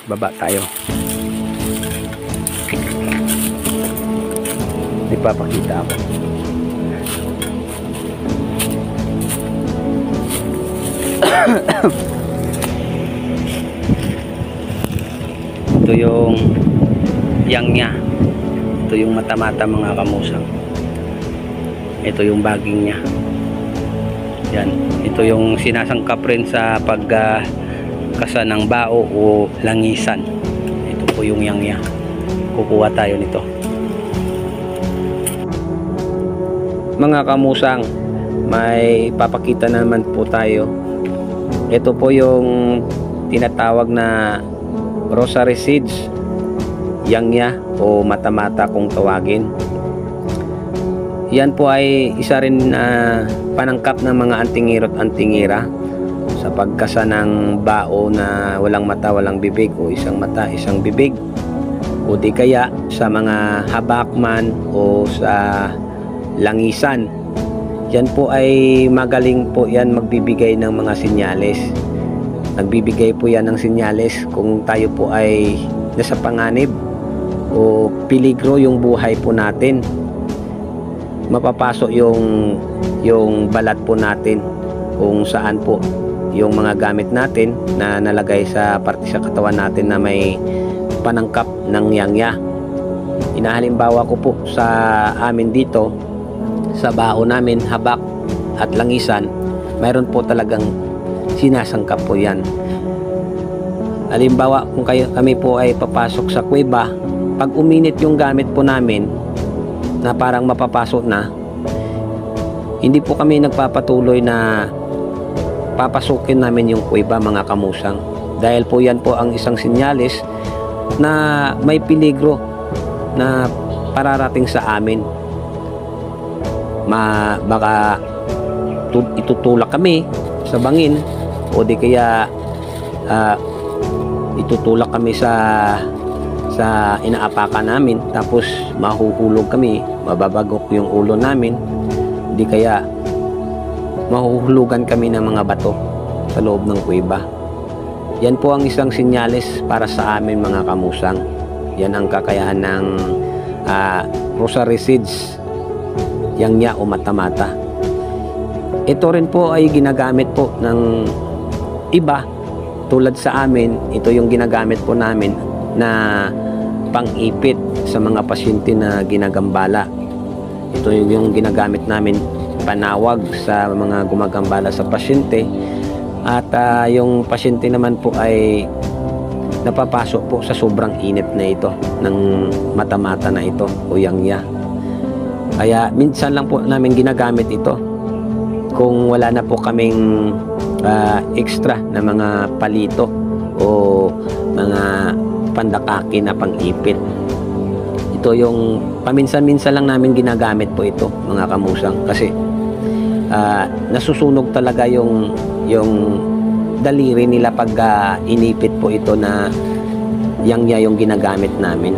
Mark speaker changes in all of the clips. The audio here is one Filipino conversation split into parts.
Speaker 1: Baba tayo. Ipapakita ako. Ito yung yang niya. Ito yung mata-mata mga kamusang. Ito yung baging niya. Yan. Ito yung sinasangkap rin sa pagkasa ng bao o langisan. Ito po yung yang niya. Kukuha tayo nito. Mga kamusang, may papakita naman po tayo. Ito po yung tinatawag na rosary seeds, yang niya o mata-mata kung tawagin. Yan po ay isa rin na panangkap ng mga antingiro at antingira sa pagkasa ng bao na walang mata, walang bibig, o isang mata, isang bibig, o di kaya sa mga habakman o sa langisan. Yan po ay magaling po yan magbibigay ng mga sinyales. Nagbibigay po yan ng sinyales kung tayo po ay nasa panganib o peligro yung buhay po natin. Mapapasok yung balat po natin kung saan po yung mga gamit natin na nalagay sa parte sa katawan natin na may panangkap ng yang-ya. Inahalimbawa ko po sa amin dito sa bao namin, habak at langisan, mayroon po talagang sinasangkap po yan. Halimbawa kung kami po ay papasok sa kuweba, pag uminit yung gamit po namin na parang mapapasok na, hindi po kami nagpapatuloy na papasukin namin yung kuweba mga kamusang, dahil po yan po ang isang sinyalis na may peligro na pararating sa amin. Baka itutulak kami sa bangin, o di kaya itutulak kami sa inaapakan namin, tapos mahuhulog kami, mababagok yung ulo namin, di kaya mahuhulugan kami ng mga bato sa loob ng kuweba. Yan po ang isang sinyalis para sa amin mga kamusang. Yan ang kakayahan ng rosary seeds, yang niya o mata-mata. Ito rin po ay ginagamit po ng iba tulad sa amin. Ito yung ginagamit po namin na pang-ipit sa mga pasyente na ginagambala. Ito yung ginagamit namin panawag sa mga gumagambala sa pasyente, at yung pasyente naman po ay napapasok po sa sobrang init na ito ng mata-mata na ito o yang-ya. Kaya minsan lang po namin ginagamit ito kung wala na po kaming extra na mga palito o mga pandakaki na pang-ipit. Ito yung paminsan-minsan lang namin ginagamit po ito mga kamusang, kasi nasusunog talaga yung daliri nila pag inipit po ito na yang-ya yung ginagamit namin.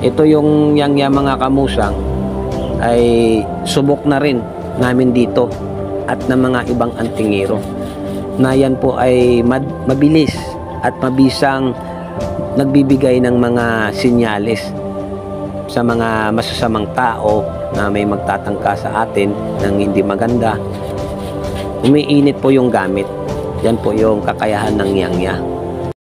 Speaker 1: Ito yung yang-ya mga kamusang ay subok na rin namin dito at ng mga ibang antingero, na yan po ay mabilis at mabisang nagbibigay ng mga sinyalis sa mga masasamang tao na may magtatangka sa atin ng hindi maganda. Umiinit po yung gamit. Yan po yung kakayahan ng yang-ya.